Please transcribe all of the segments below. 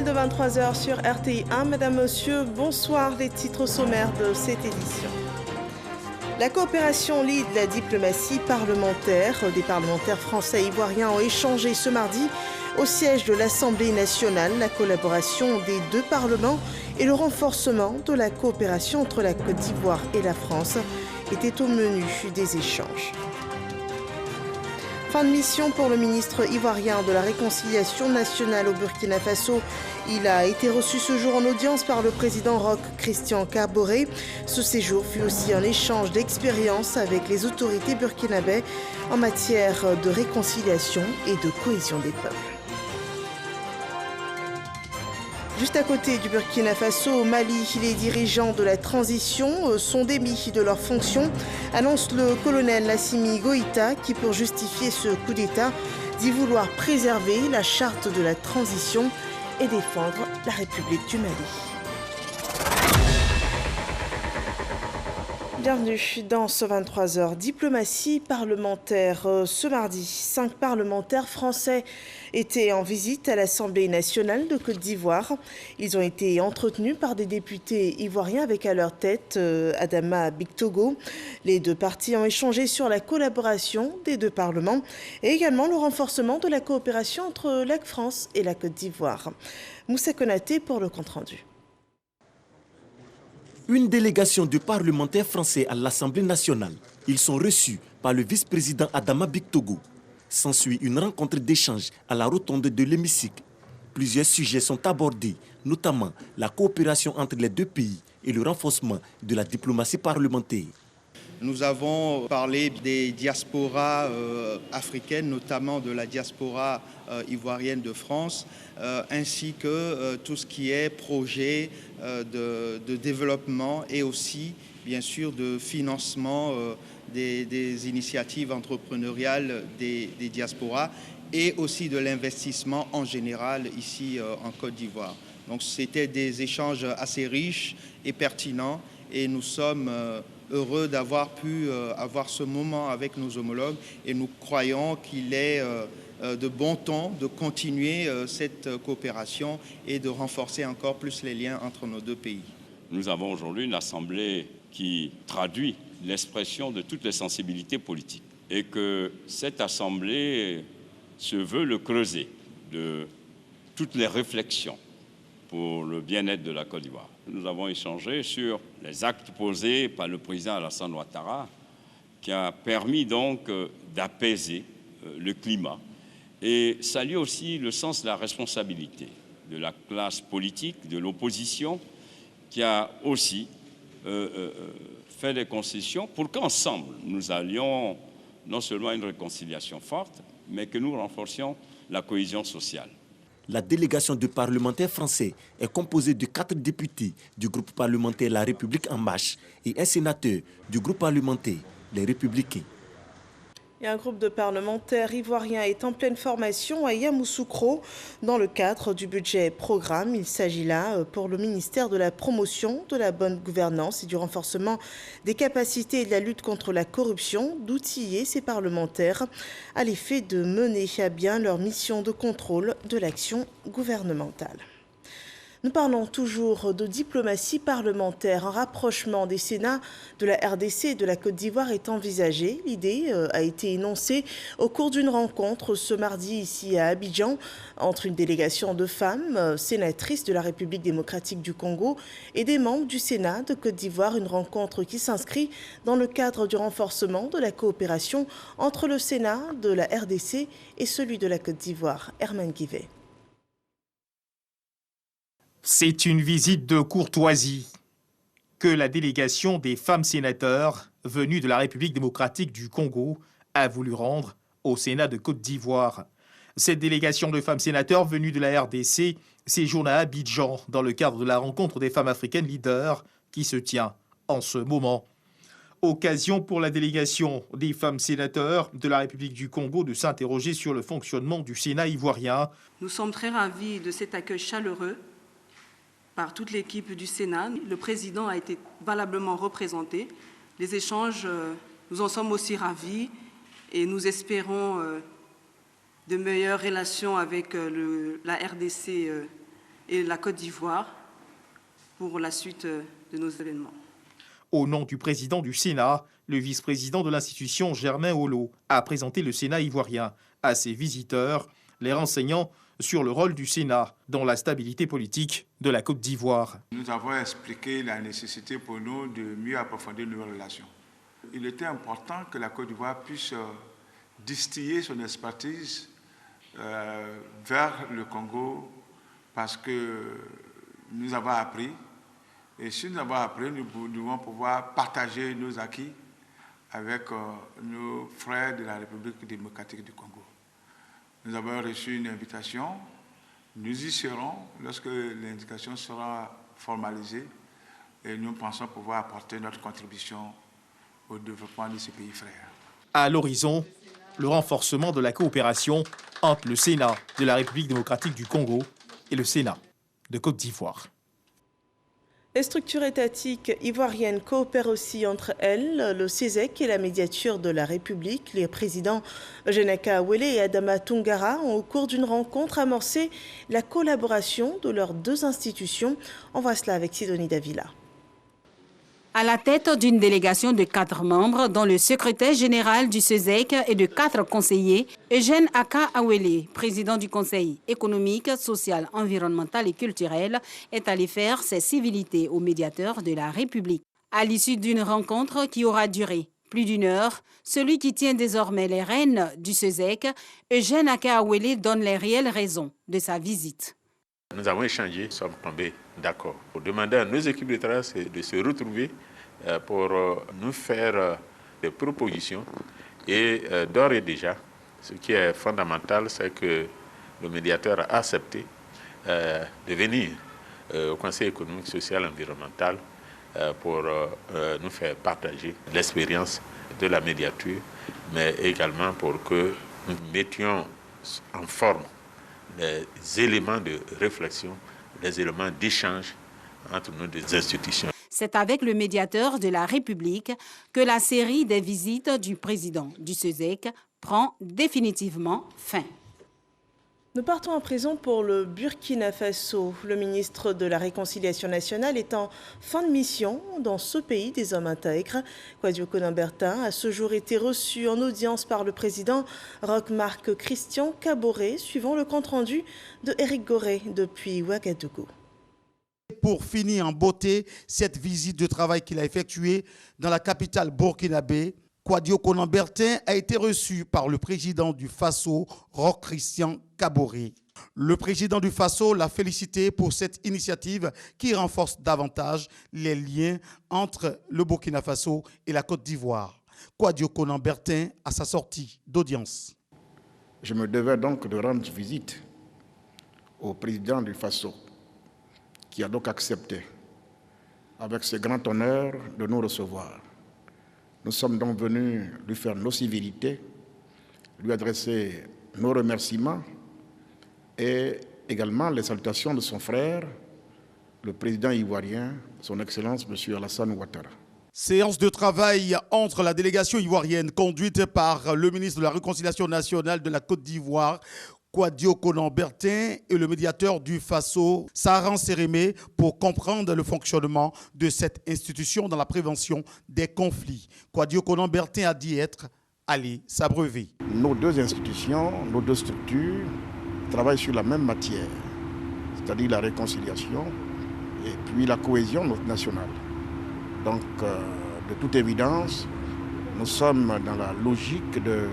de 23h sur RTI 1. Mesdames, Messieurs, bonsoir. Les titres sommaires de cette édition. La coopération lie la diplomatie parlementaire. Des parlementaires français et ivoiriens ont échangé ce mardi au siège de l'Assemblée nationale. La collaboration des deux parlements et le renforcement de la coopération entre la Côte d'Ivoire et la France étaient au menu des échanges. Fin de mission pour le ministre ivoirien de la Réconciliation nationale au Burkina Faso. Il a été reçu ce jour en audience par le président Roch Christian Kaboré. Ce séjour fut aussi un échange d'expériences avec les autorités burkinabè en matière de réconciliation et de cohésion des peuples. Juste à côté du Burkina Faso, au Mali, les dirigeants de la transition sont démis de leurs fonctions, annonce le colonel Assimi Goïta, qui, pour justifier ce coup d'État, dit vouloir préserver la charte de la transition et défendre la République du Mali. Bienvenue dans ce 23h diplomatie parlementaire. Ce mardi, 5 parlementaires français étaient en visite à l'Assemblée nationale de Côte d'Ivoire. Ils ont été entretenus par des députés ivoiriens avec à leur tête Adama Bictogo. Les deux parties ont échangé sur la collaboration des deux parlements et également le renforcement de la coopération entre la France et la Côte d'Ivoire. Moussa Konaté pour le compte-rendu. Une délégation de parlementaires français à l'Assemblée nationale. Ils sont reçus par le vice-président Adama Bictogo. S'ensuit une rencontre d'échange à la rotonde de l'hémicycle. Plusieurs sujets sont abordés, notamment la coopération entre les deux pays et le renforcement de la diplomatie parlementaire. Nous avons parlé des diasporas africaines, notamment de la diaspora ivoirienne de France, ainsi que tout ce qui est projet de développement et aussi, bien sûr, de financement des initiatives entrepreneuriales des diasporas et aussi de l'investissement en général ici en Côte d'Ivoire. Donc c'était des échanges assez riches et pertinents et nous sommes heureux d'avoir pu avoir ce moment avec nos homologues et nous croyons qu'il est de bon ton de continuer cette coopération et de renforcer encore plus les liens entre nos deux pays. Nous avons aujourd'hui une assemblée qui traduit l'expression de toutes les sensibilités politiques et que cette assemblée se veut le creuset de toutes les réflexions pour le bien-être de la Côte d'Ivoire. Nous avons échangé sur les actes posés par le président Alassane Ouattara qui a permis donc d'apaiser le climat et saluer aussi le sens de la responsabilité de la classe politique, de l'opposition qui a aussi fait des concessions pour qu'ensemble nous allions non seulement à une réconciliation forte, mais que nous renforcions la cohésion sociale. La délégation de parlementaires français est composée de 4 députés du groupe parlementaire La République En Marche et un sénateur du groupe parlementaire Les Républicains. Et un groupe de parlementaires ivoiriens est en pleine formation à Yamoussoukro dans le cadre du budget programme. Il s'agit là pour le ministère de la promotion de la bonne gouvernance et du renforcement des capacités et de la lutte contre la corruption d'outiller ces parlementaires à l'effet de mener à bien leur mission de contrôle de l'action gouvernementale. Nous parlons toujours de diplomatie parlementaire. Un rapprochement des Sénats de la RDC et de la Côte d'Ivoire est envisagé. L'idée a été énoncée au cours d'une rencontre ce mardi ici à Abidjan entre une délégation de femmes sénatrices de la République démocratique du Congo et des membres du Sénat de Côte d'Ivoire. Une rencontre qui s'inscrit dans le cadre du renforcement de la coopération entre le Sénat de la RDC et celui de la Côte d'Ivoire. Herman Guivet. C'est une visite de courtoisie que la délégation des femmes sénateurs venues de la République démocratique du Congo a voulu rendre au Sénat de Côte d'Ivoire. Cette délégation de femmes sénateurs venues de la RDC séjourne à Abidjan dans le cadre de la rencontre des femmes africaines leaders qui se tient en ce moment. Occasion pour la délégation des femmes sénateurs de la République du Congo de s'interroger sur le fonctionnement du Sénat ivoirien. Nous sommes très ravis de cet accueil chaleureux par toute l'équipe du Sénat. Le président a été valablement représenté. Les échanges, nous en sommes aussi ravis et nous espérons de meilleures relations avec la RDC et la Côte d'Ivoire pour la suite de nos événements. Au nom du président du Sénat, le vice-président de l'institution, Germain Hollo, a présenté le Sénat ivoirien à ses visiteurs, les renseignant sur le rôle du Sénat dans la stabilité politique de la Côte d'Ivoire. Nous avons expliqué la nécessité pour nous de mieux approfondir nos relations. Il était important que la Côte d'Ivoire puisse distiller son expertise vers le Congo parce que nous avons appris. Et si nous avons appris, nous devons pouvoir partager nos acquis avec nos frères de la République démocratique du Congo. Nous avons reçu une invitation. Nous y serons lorsque l'indication sera formalisée et nous pensons pouvoir apporter notre contribution au développement de ces pays frères. À l'horizon, le renforcement de la coopération entre le Sénat de la République démocratique du Congo et le Sénat de Côte d'Ivoire. Les structures étatiques ivoiriennes coopèrent aussi entre elles, le CESEC et la médiature de la République. Les présidents Eugène Akaawele et Adama Toungara ont, au cours d'une rencontre, amorcé la collaboration de leurs deux institutions. On voit cela avec Sidonie Davila. À la tête d'une délégation de 4 membres, dont le secrétaire général du CESEC et de 4 conseillers, Eugène Akaawele, président du Conseil économique, social, environnemental et culturel, est allé faire ses civilités au médiateur de la République. À l'issue d'une rencontre qui aura duré plus d'1 heure, celui qui tient désormais les rênes du CESEC, Eugène Akaawele, donne les réelles raisons de sa visite. Nous avons échangé, nous sommes tombés d'accord pour demander à nos équipes de travail de se retrouver pour nous faire des propositions. Et d'ores et déjà, ce qui est fondamental, c'est que le médiateur a accepté de venir au Conseil économique, social et environnemental pour nous faire partager l'expérience de la médiature, mais également pour que nous mettions en forme les éléments de réflexion, les éléments d'échange entre nos deux institutions. C'est avec le médiateur de la République que la série des visites du président du CESEC prend définitivement fin. Nous partons à présent pour le Burkina Faso. Le ministre de la Réconciliation nationale est en fin de mission dans ce pays des hommes intègres. Kwadio Konan-Bertin a ce jour été reçu en audience par le président Roch-Marc Christian Kaboré, suivant le compte-rendu de Éric Gorée depuis Ouagadougou. Pour finir en beauté cette visite de travail qu'il a effectuée dans la capitale burkinabé, Kwadio Konan-Bertin a été reçu par le président du Faso, Roch-Christian Kaboré. Le président du Faso l'a félicité pour cette initiative qui renforce davantage les liens entre le Burkina Faso et la Côte d'Ivoire. Kwadio Konan-Bertin à sa sortie d'audience. Je me devais donc de rendre visite au président du Faso, qui a donc accepté, avec ce grand honneur, de nous recevoir. Nous sommes donc venus lui faire nos civilités, lui adresser nos remerciements et également les salutations de son frère, le président ivoirien, son Excellence M. Alassane Ouattara. Séance de travail entre la délégation ivoirienne conduite par le ministre de la Réconciliation nationale de la Côte d'Ivoire, Kwadio Konan-Bertin, et le médiateur du Faso, Saran Sérémé, pour comprendre le fonctionnement de cette institution dans la prévention des conflits. Kwadio Konan-Bertin a dit être allé s'abreuver. Nos deux institutions, nos deux structures travaillent sur la même matière, c'est-à-dire la réconciliation et puis la cohésion nationale. Donc, de toute évidence, nous sommes dans la logique de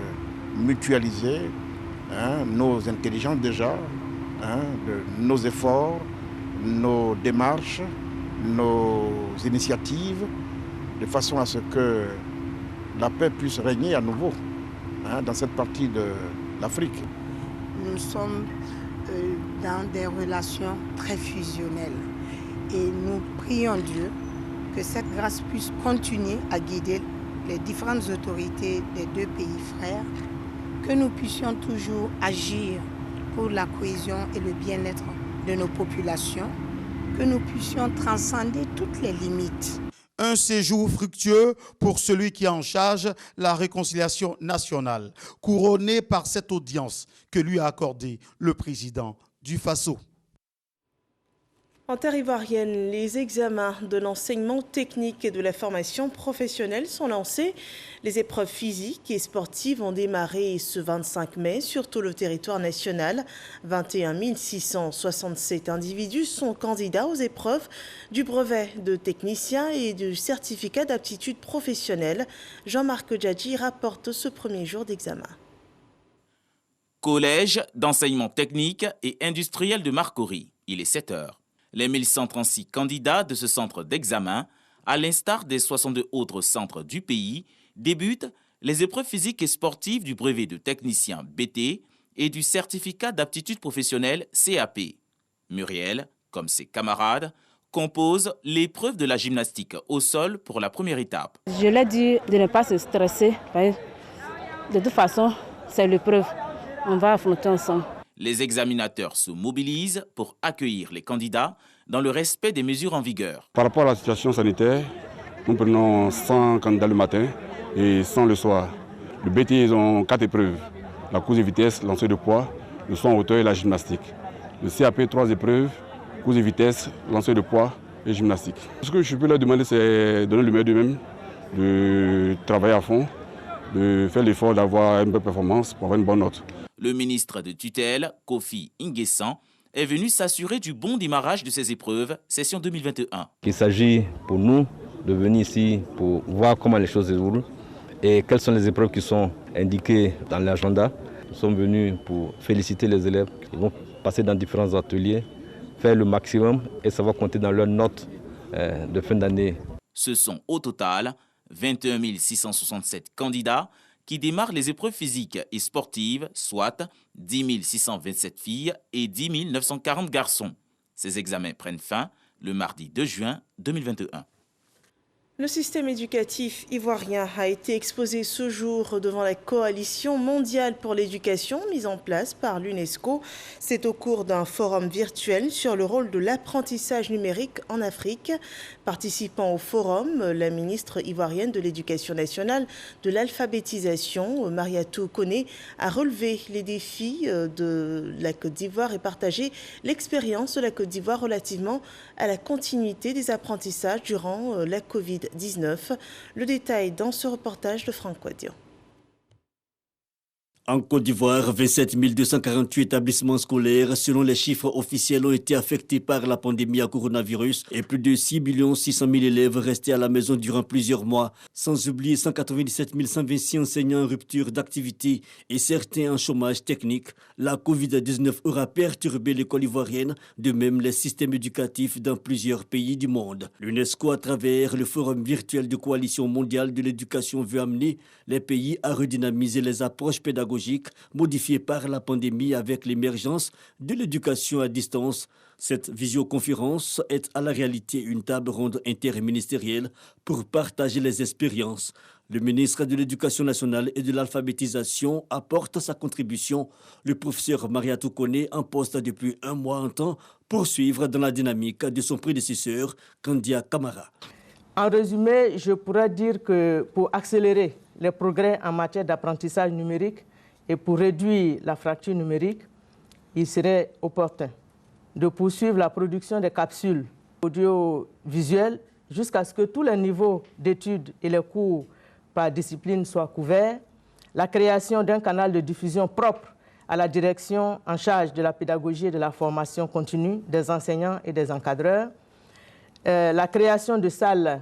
mutualiser nos intelligences déjà, de nos efforts, nos démarches, nos initiatives, de façon à ce que la paix puisse régner à nouveau dans cette partie de l'Afrique. Nous sommes dans des relations très fusionnelles et nous prions Dieu que cette grâce puisse continuer à guider les différentes autorités des deux pays frères, que nous puissions toujours agir pour la cohésion et le bien-être de nos populations, que nous puissions transcender toutes les limites. Un séjour fructueux pour celui qui a en charge la réconciliation nationale, couronné par cette audience que lui a accordée le président du Faso. En terre ivoirienne, les examens de l'enseignement technique et de la formation professionnelle sont lancés. Les épreuves physiques et sportives ont démarré ce 25 mai sur tout le territoire national. 21 667 individus sont candidats aux épreuves du brevet de technicien et du certificat d'aptitude professionnelle. Jean-Marc Djadji rapporte ce premier jour d'examen. Collège d'enseignement technique et industriel de Marcory. Il est 7 heures. Les 1136 candidats de ce centre d'examen, à l'instar des 62 autres centres du pays, débutent les épreuves physiques et sportives du brevet de technicien BT et du certificat d'aptitude professionnelle CAP. Muriel, comme ses camarades, compose l'épreuve de la gymnastique au sol pour la première étape. Je leur dis de ne pas se stresser. De toute façon, c'est l'épreuve. On va affronter ensemble. Les examinateurs se mobilisent pour accueillir les candidats dans le respect des mesures en vigueur. Par rapport à la situation sanitaire, nous prenons 100 candidats le matin et 100 le soir. Le BT, ils ont 4 épreuves. La course de vitesse, lancer de poids, le saut en hauteur et la gymnastique. Le CAP, 3 épreuves, course de vitesse, lancer de poids et gymnastique. Ce que je peux leur demander, c'est de donner le meilleur d'eux-mêmes, de travailler à fond, de faire l'effort d'avoir une bonne performance pour avoir une bonne note. Le ministre de tutelle, Kofi Nguessan, est venu s'assurer du bon démarrage de ces épreuves, session 2021. Il s'agit pour nous de venir ici pour voir comment les choses évoluent et quelles sont les épreuves qui sont indiquées dans l'agenda. Nous sommes venus pour féliciter les élèves. Ils vont passer dans différents ateliers, faire le maximum et ça va compter dans leurs notes de fin d'année. Ce sont au total 21 667 candidats qui démarrent les épreuves physiques et sportives, soit 10 627 filles et 10 940 garçons. Ces examens prennent fin le mardi 2 juin 2021. Le système éducatif ivoirien a été exposé ce jour devant la coalition mondiale pour l'éducation mise en place par l'UNESCO. C'est au cours d'un forum virtuel sur le rôle de l'apprentissage numérique en Afrique. Participant au forum, la ministre ivoirienne de l'Éducation nationale, de l'alphabétisation, Mariatou Koné, a relevé les défis de la Côte d'Ivoire et partagé l'expérience de la Côte d'Ivoire relativement à la continuité des apprentissages durant la Covid-19. Le détail dans ce reportage de Franck Quadio. En Côte d'Ivoire, 27 248 établissements scolaires, selon les chiffres officiels, ont été affectés par la pandémie à coronavirus et plus de 6 600 000 élèves restés à la maison durant plusieurs mois, sans oublier 197 126 enseignants en rupture d'activité et certains en chômage technique. La Covid-19 aura perturbé l'école ivoirienne, de même les systèmes éducatifs dans plusieurs pays du monde. L'UNESCO, à travers le forum virtuel de coalition mondiale de l'éducation, veut amener les pays à redynamiser les approches pédagogiques modifiée par la pandémie avec l'émergence de l'éducation à distance. Cette visioconférence est à la réalité une table ronde interministérielle pour partager les expériences. Le ministre de l'Éducation nationale et de l'alphabétisation apporte sa contribution. Le professeur Mariatou Koné, en poste depuis un mois, entend poursuivre dans la dynamique de son prédécesseur, Kandia Kamara. En résumé, je pourrais dire que pour accélérer les progrès en matière d'apprentissage numérique, et pour réduire la fracture numérique, il serait opportun de poursuivre la production des capsules audiovisuelles jusqu'à ce que tous les niveaux d'études et les cours par discipline soient couverts, la création d'un canal de diffusion propre à la direction en charge de la pédagogie et de la formation continue des enseignants et des encadreurs, la création de salles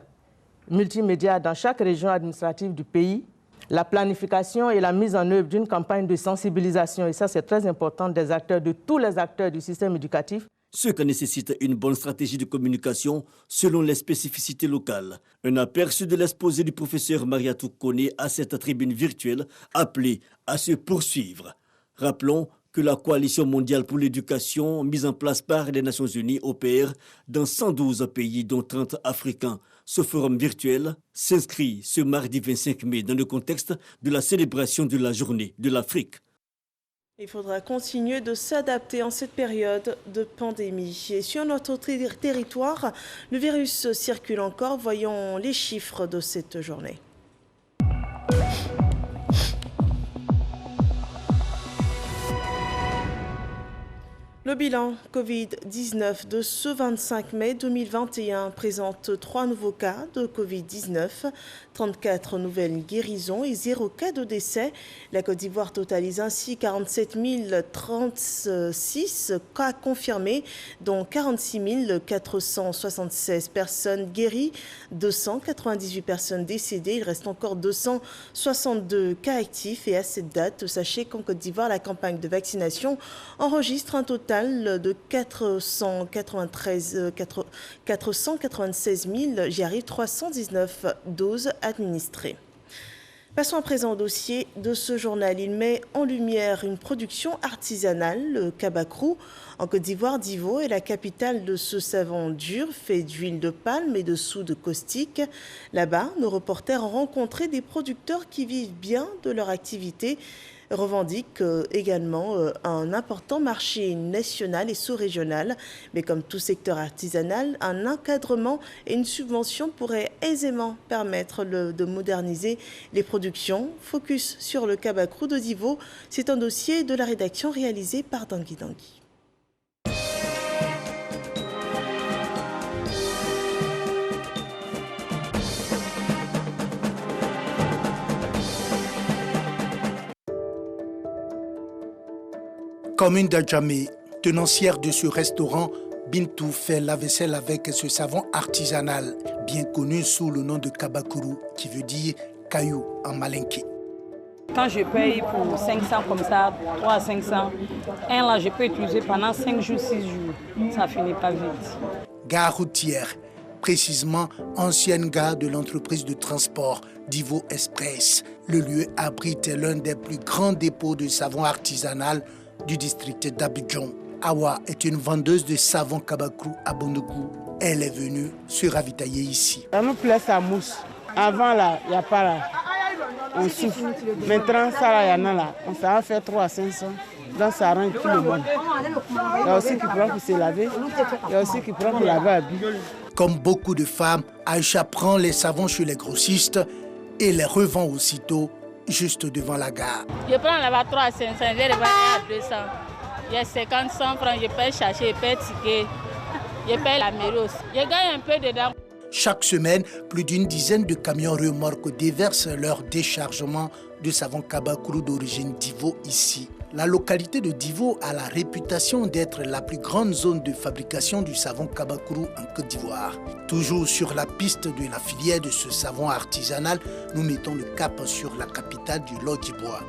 multimédia dans chaque région administrative du pays, la planification et la mise en œuvre d'une campagne de sensibilisation, et ça c'est très important, des acteurs, de tous les acteurs du système éducatif. Ce qui nécessite une bonne stratégie de communication selon les spécificités locales. Un aperçu de l'exposé du professeur Mariatou Koné à cette tribune virtuelle appelée à se poursuivre. Rappelons que la Coalition mondiale pour l'éducation, mise en place par les Nations Unies, opère dans 112 pays, dont 30 africains. Ce forum virtuel s'inscrit ce mardi 25 mai dans le contexte de la célébration de la Journée de l'Afrique. Il faudra continuer de s'adapter en cette période de pandémie. Et sur notre territoire, le virus circule encore. Voyons les chiffres de cette journée. Le bilan Covid-19 de ce 25 mai 2021 présente 3 nouveaux cas de Covid-19, 34 nouvelles guérisons et 0 cas de décès. La Côte d'Ivoire totalise ainsi 47 036 cas confirmés, dont 46 476 personnes guéries, 298 personnes décédées. Il reste encore 262 cas actifs et à cette date, sachez qu'en Côte d'Ivoire, la campagne de vaccination enregistre un total de 496 319 doses administrées. Passons à présent au dossier de ce journal. Il met en lumière une production artisanale, le Kabakrou. En Côte d'Ivoire, Divo est la capitale de ce savon dur fait d'huile de palme et de soude caustique. Là-bas, nos reporters ont rencontré des producteurs qui vivent bien de leur activité, revendique également un important marché national et sous-régional. Mais comme tout secteur artisanal, un encadrement et une subvention pourraient aisément permettre de moderniser les productions. Focus sur le Kabakrou de Divo. C'est un dossier de la rédaction réalisé par Dangui Dangui. Commune d'Adjamé, tenancière de ce restaurant, Bintou fait la vaisselle avec ce savon artisanal, bien connu sous le nom de Kabakrou, qui veut dire caillou en malinké. Quand je paye pour 500 comme ça, 3 à 500, un là je peux utiliser pendant 5 jours, 6 jours. Ça finit pas vite. Gare routière, précisément ancienne gare de l'entreprise de transport Divo Express. Le lieu abrite l'un des plus grands dépôts de savon artisanal du district d'Abidjan. Awa est une vendeuse de savon Kabakrou à Bondougou. Elle est venue se ravitailler ici. Ça nous plaît, ça mousse. Avant là, il n'y a pas là. On souffle. Maintenant, ça là, il y en a là. Ça va faire 3 à 500. Donc ça rend tout le monde. Il y a aussi qui prend pour se laver. Il y a aussi qui prend pour laver à billes. Comme beaucoup de femmes, Aïcha prend les savons chez les grossistes et les revend aussitôt juste devant la gare. Je prends là-bas 3 à 500, je vais revendre à 200. Il y a 50, 100 francs, je peux chercher, je peux ticket, je paye la mairie aussi. Je gagne un peu dedans. Chaque semaine, plus d'une dizaine de camions remorques déversent leur déchargement de savon Kabakrou d'origine Divo ici. La localité de Divo a la réputation d'être la plus grande zone de fabrication du savon Kabakrou en Côte d'Ivoire. Toujours sur la piste de la filière de ce savon artisanal, nous mettons le cap sur la capitale du Lodjibois,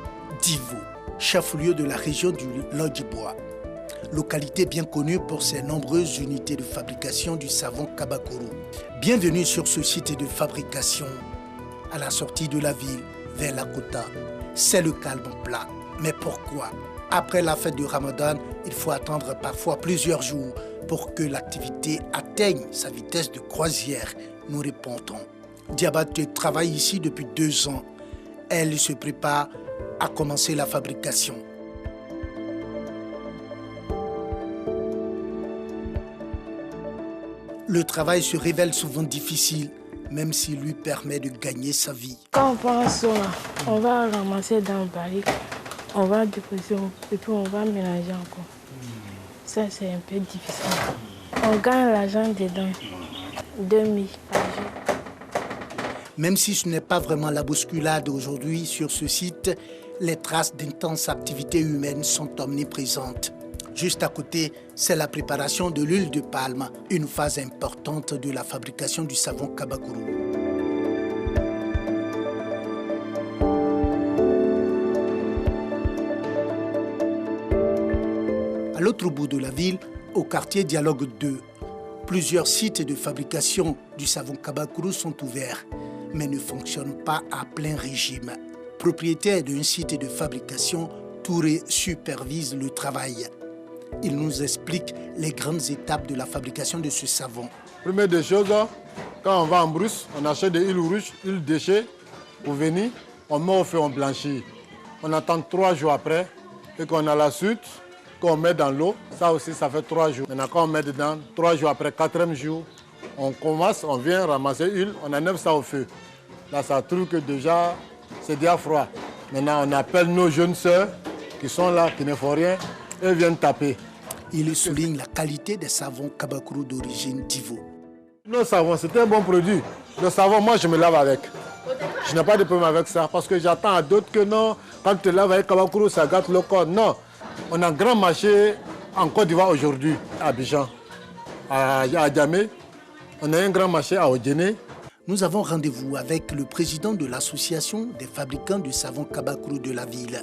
Divo, chef-lieu de la région du Lodjibois. Localité bien connue pour ses nombreuses unités de fabrication du savon Kabakrou. Bienvenue sur ce site de fabrication. À la sortie de la ville, vers la Kota, c'est le calme plat. Mais pourquoi? Après la fête du Ramadan, il faut attendre parfois plusieurs jours pour que l'activité atteigne sa vitesse de croisière, nous répondons. Diabaté travaille ici depuis 2 ans. Elle se prépare à commencer la fabrication. Le travail se révèle souvent difficile, même s'il lui permet de gagner sa vie. Quand on pense, on va ramasser dans le baril, on va déposer et puis on va mélanger encore. Ça, c'est un peu difficile. On gagne l'argent dedans, 2000 par jour. Même si ce n'est pas vraiment la bousculade aujourd'hui sur ce site, les traces d'intenses activités humaines sont omniprésentes. Juste à côté, c'est la préparation de l'huile de palme, une phase importante de la fabrication du savon Kabakrou. À l'autre bout de la ville, au quartier Dialogue 2, plusieurs sites de fabrication du savon Kabakrou sont ouverts, mais ne fonctionnent pas à plein régime. Propriétaire d'un site de fabrication, Touré supervise le travail. Il nous explique les grandes étapes de la fabrication de ce savon. Première des choses, quand on va en brousse, on achète des huiles rouges, huiles déchets, pour venir, on met au feu, on blanchit. On attend 3 jours après, et qu'on a la suite, qu'on met dans l'eau, ça aussi, ça fait 3 jours. Maintenant, quand on met dedans, 3 jours après, 4e jour, on commence, on vient ramasser l'huile, on enlève ça au feu. Là, ça trouve que déjà, c'est déjà froid. Maintenant, on appelle nos jeunes sœurs qui sont là, qui ne font rien, elles viennent taper. Il souligne la qualité des savons Kabakuru d'origine d'Ivo. Le savon, c'est un bon produit. Le savon, moi, je me lave avec. Je n'ai pas de problème avec ça parce que j'attends à d'autres que non. Quand tu te laves avec Kabakuru, ça gâte le corps. Non. On a un grand marché en Côte d'Ivoire aujourd'hui, à Abidjan, à Djamé. On a un grand marché à Odjene. Nous avons rendez-vous avec le président de l'association des fabricants de savon Kabakuru de la ville.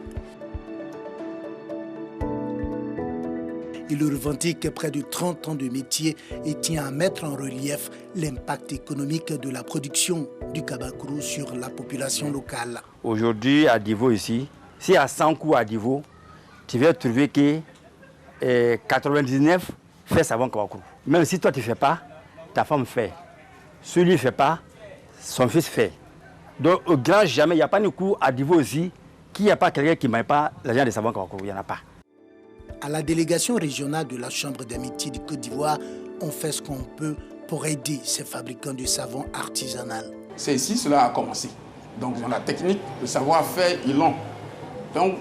Il revendique près de 30 ans de métier et tient à mettre en relief l'impact économique de la production du Kabakuru sur la population locale. Aujourd'hui, à Divo ici, si à 100 coups à Divo, tu vas trouver que 99 fait savon Kabakuru. Même si toi tu ne fais pas, ta femme fait. Celui ne fait pas, son fils fait. Donc au grand jamais, il n'y a pas de coup à Divo aussi, qu'il n'y a pas quelqu'un qui ne met pas l'argent de savon Kabakuru, il n'y en a pas. À la délégation régionale de la Chambre des métiers du Côte d'Ivoire, on fait ce qu'on peut pour aider ces fabricants de savon artisanal. C'est ici cela a commencé. Donc la technique, le savoir-faire, ils l'ont. Donc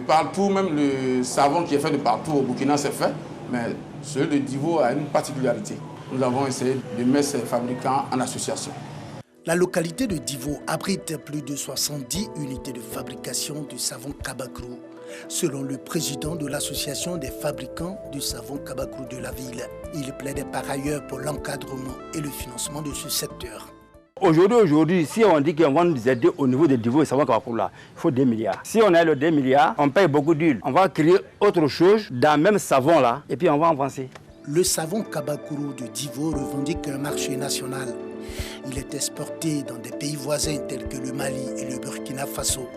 partout, même le savon qui est fait de partout au Burkina, c'est fait. Mais celui de Divo a une particularité. Nous avons essayé de mettre ces fabricants en association. La localité de Divo abrite plus de 70 unités de fabrication de savon Kabakuru, selon le président de l'association des fabricants du savon Kabakuru de la ville. Il plaide par ailleurs pour l'encadrement et le financement de ce secteur. Aujourd'hui, si on dit qu'on va nous aider au niveau des Divo et savon Kabakuru là, il faut 2 milliards. Si on a le 2 milliards, on paye beaucoup d'huile. On va créer autre chose dans le même savon là et puis on va avancer. Le savon Kabakuru de Divo revendique un marché national. Il est exporté dans des pays voisins tels que le Mali et le Burkina Faso.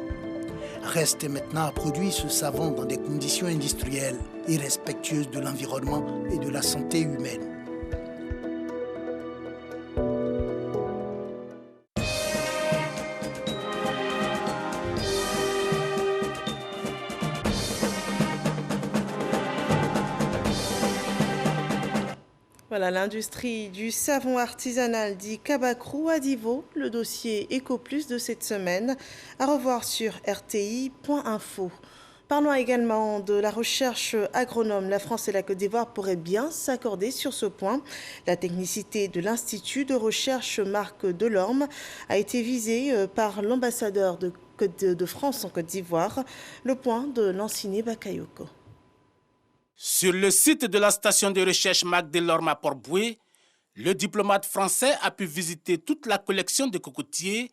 Reste maintenant à produire ce savon dans des conditions industrielles et respectueuses de l'environnement et de la santé humaine. Voilà, l'industrie du savon artisanal dit Kabakuru à Divo, le dossier EcoPlus de cette semaine, à revoir sur rti.info. Parlons également de la recherche agronome. La France et la Côte d'Ivoire pourraient bien s'accorder sur ce point. La technicité de l'Institut de recherche Marc Delorme a été visée par l'ambassadeur de France en Côte d'Ivoire. Le point de Lanciné Bakayoko. Sur le site de la station de recherche Marc Delorme à Port-Bouët, le diplomate français a pu visiter toute la collection de cocotiers,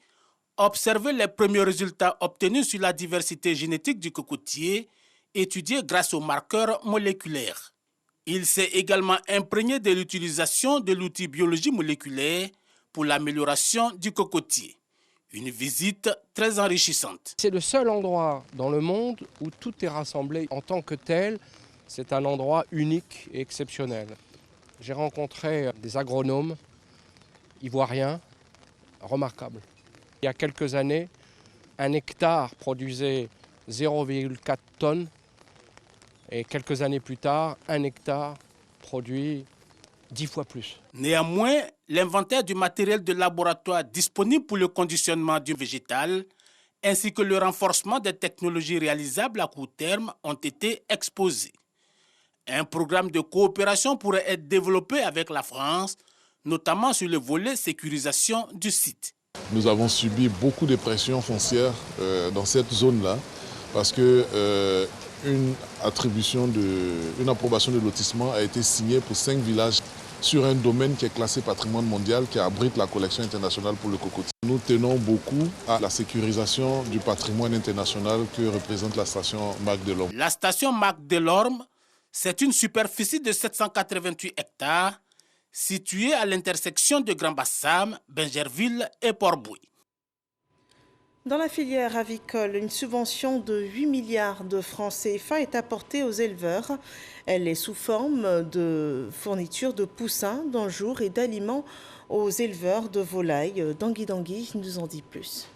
observer les premiers résultats obtenus sur la diversité génétique du cocotier, étudiés grâce aux marqueurs moléculaires. Il s'est également imprégné de l'utilisation de l'outil biologie moléculaire pour l'amélioration du cocotier. Une visite très enrichissante. C'est le seul endroit dans le monde où tout est rassemblé en tant que tel. C'est un endroit unique et exceptionnel. J'ai rencontré des agronomes ivoiriens remarquables. Il y a quelques années, un hectare produisait 0,4 tonnes et quelques années plus tard, un hectare produit 10 fois plus. Néanmoins, l'inventaire du matériel de laboratoire disponible pour le conditionnement du végétal ainsi que le renforcement des technologies réalisables à court terme ont été exposés. Un programme de coopération pourrait être développé avec la France, notamment sur le volet sécurisation du site. Nous avons subi beaucoup de pressions foncières dans cette zone-là parce que une approbation de lotissement a été signée pour 5 villages sur un domaine qui est classé patrimoine mondial, qui abrite la collection internationale pour le cocotier. Nous tenons beaucoup à la sécurisation du patrimoine international que représente la station Marc Delorme. La station Marc Delorme, c'est une superficie de 788 hectares située à l'intersection de Grand-Bassam, Bingerville et Port-Bouët. Dans la filière avicole, une subvention de 8 milliards de francs CFA est apportée aux éleveurs. Elle est sous forme de fourniture de poussins, d'enjours et d'aliments aux éleveurs de volailles. Dangui nous en dit plus.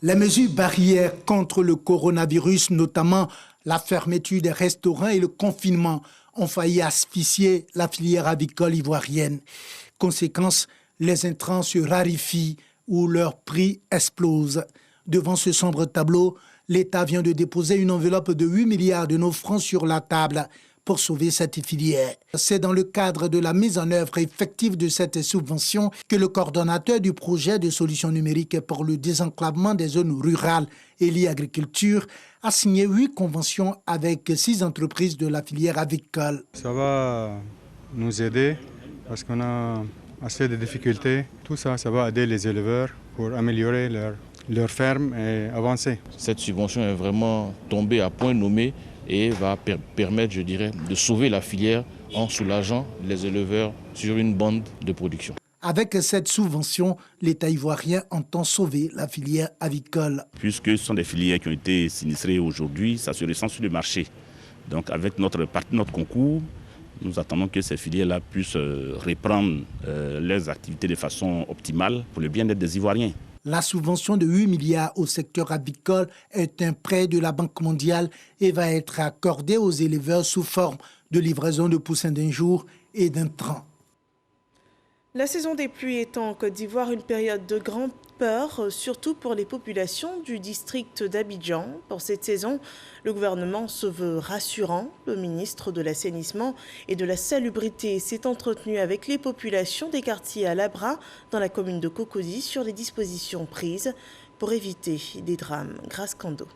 Les mesures barrières contre le coronavirus, notamment la fermeture des restaurants et le confinement, ont failli asphyxier la filière avicole ivoirienne. Conséquence, les intrants se raréfient ou leur prix explose. Devant ce sombre tableau, l'État vient de déposer une enveloppe de 8 milliards de nos francs sur la table pour sauver cette filière. C'est dans le cadre de la mise en œuvre effective de cette subvention que le coordonnateur du projet de solutions numériques pour le désenclavement des zones rurales et l'agriculture a signé 8 conventions avec 6 entreprises de la filière avicole. Ça va nous aider parce qu'on a assez de difficultés. Tout ça, ça va aider les éleveurs pour améliorer leur ferme et avancer. Cette subvention est vraiment tombée à point nommé et va permettre, je dirais, de sauver la filière en soulageant les éleveurs sur une bande de production. Avec cette subvention, l'État ivoirien entend sauver la filière avicole. Puisque ce sont des filières qui ont été sinistrées aujourd'hui, ça se ressent sur le marché. Donc avec notre concours, nous attendons que ces filières-là puissent reprendre leurs activités de façon optimale pour le bien-être des Ivoiriens. La subvention de 8 milliards au secteur avicole est un prêt de la Banque mondiale et va être accordée aux éleveurs sous forme de livraison de poussins d'un jour et d'un train. La saison des pluies est en Côte d'Ivoire une période de grande peur, surtout pour les populations du district d'Abidjan. Pour cette saison, le gouvernement se veut rassurant. Le ministre de l'Assainissement et de la Salubrité s'est entretenu avec les populations des quartiers à Labra, dans la commune de Cocody, sur les dispositions prises pour éviter des drames. Grâce Kando.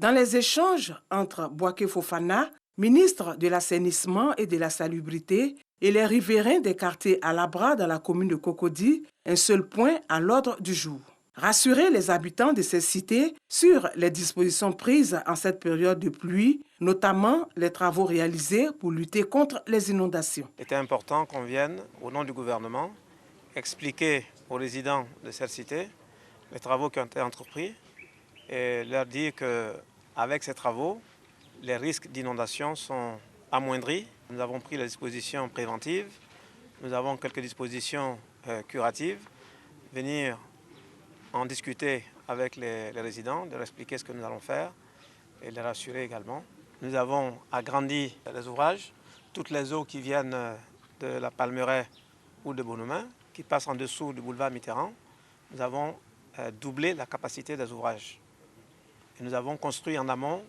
Dans les échanges entre Bouaké Fofana, ministre de l'Assainissement et de la Salubrité, et les riverains des quartiers à Labra dans la commune de Cocody, un seul point à l'ordre du jour. Rassurer les habitants de ces cités sur les dispositions prises en cette période de pluie, notamment les travaux réalisés pour lutter contre les inondations. Il était important qu'on vienne, au nom du gouvernement, expliquer aux résidents de cette cité les travaux qui ont été entrepris et leur dire qu'avec ces travaux, les risques d'inondation sont amoindris. Nous avons pris les dispositions préventives, nous avons quelques dispositions curatives, venir en discuter avec les résidents, de leur expliquer ce que nous allons faire et les rassurer également. Nous avons agrandi les ouvrages, toutes les eaux qui viennent de la Palmeraie ou de Bonhomain, qui passent en dessous du boulevard Mitterrand, nous avons doublé la capacité des ouvrages. Et nous avons construit en amont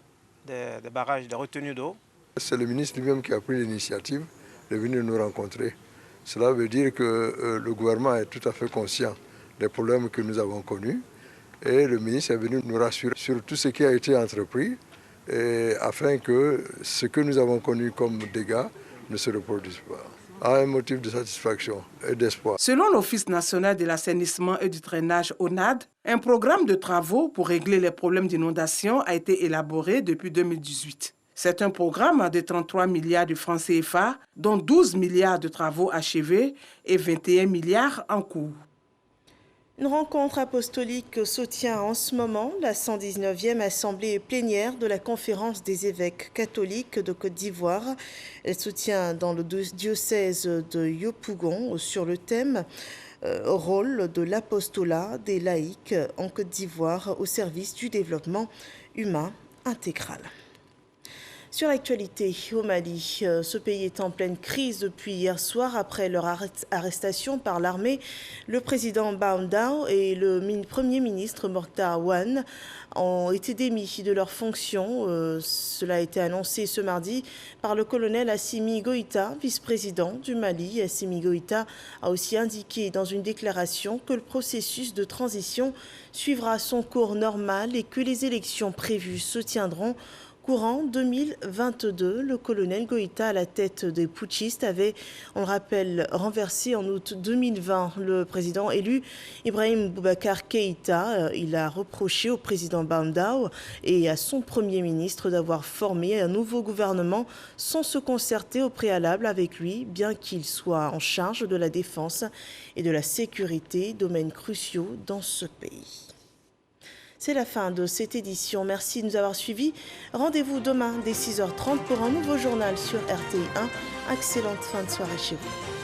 des barrages de retenue d'eau. C'est le ministre lui-même qui a pris l'initiative de venir nous rencontrer. Cela veut dire que le gouvernement est tout à fait conscient des problèmes que nous avons connus et le ministre est venu nous rassurer sur tout ce qui a été entrepris afin que ce que nous avons connu comme dégâts ne se reproduise pas. À un motif de satisfaction et d'espoir. Selon l'Office national de l'assainissement et du drainage ONAD, un programme de travaux pour régler les problèmes d'inondation a été élaboré depuis 2018. C'est un programme de 33 milliards de francs CFA, dont 12 milliards de travaux achevés et 21 milliards en cours. Une rencontre apostolique se tient en ce moment, la 119e assemblée plénière de la conférence des évêques catholiques de Côte d'Ivoire. Elle se tient dans le diocèse de Yopougon sur le thème rôle de l'apostolat des laïcs en Côte d'Ivoire au service du développement humain intégral. Sur l'actualité au Mali, ce pays est en pleine crise depuis hier soir après leur arrestation par l'armée. Le président Baoundao et le premier ministre Mokhtar Ouane ont été démis de leurs fonctions. Cela a été annoncé ce mardi par le colonel Assimi Goïta, vice-président du Mali. Assimi Goïta a aussi indiqué dans une déclaration que le processus de transition suivra son cours normal et que les élections prévues se tiendront courant 2022, le colonel Goïta, à la tête des putschistes, avait, on le rappelle, renversé en août 2020 le président élu Ibrahim Boubacar Keïta. Il a reproché au président Baoundao et à son premier ministre d'avoir formé un nouveau gouvernement sans se concerter au préalable avec lui, bien qu'il soit en charge de la défense et de la sécurité, domaines cruciaux dans ce pays. C'est la fin de cette édition. Merci de nous avoir suivis. Rendez-vous demain dès 6h30 pour un nouveau journal sur RTI1. Excellente fin de soirée chez vous.